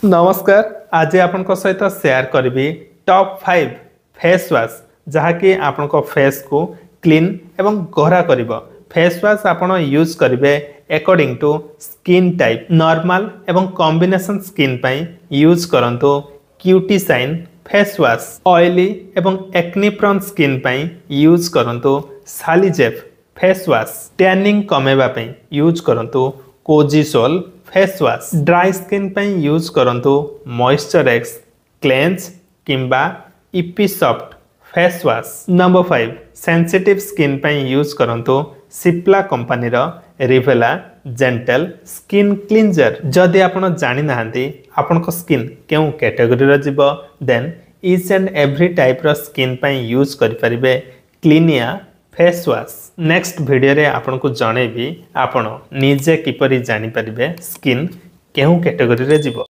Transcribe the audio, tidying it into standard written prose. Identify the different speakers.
Speaker 1: नमस्कार। आज आपण सहित शेयर करी टॉप 5 फेस वाश जहाँकि आपण फेस को क्लीन एवं गोरा करिवो। फेस वाश आपण यूज करेंगे according to skin type. Normal एवं कॉम्बिनेशन स्किन पई यूज करंतु क्यूटी साइन फेस वाश। ऑयली एवं एक्ने प्रोन स्किन पई यूज करंतु सालिजेफ फेस वाश। टैनिंग कमेबा पई यूज करंतु कोजिसोल फेस वाश। ड्राई स्किन पई यूज करंतु मॉइस्चर एक्स क्लेंज किंबा इपी soft face wash. Number 5 sensitive skin पई यूज करंतु सिप्ला कंपनी रो रिवेला जेंटल स्किन क्लींजर। जदि आपण जानि नाहंती आपण को स्किन केउ कैटेगरी रो जीवो then each and every type रो स्किन पई यूज करि परिबे क्लीनिया फेस वाश। नेक्स्ट वीडियो रे आपन को जणेबी आपण निजे किपरि जानि परिबे स्किन केउ कैटेगरी रे जीवो।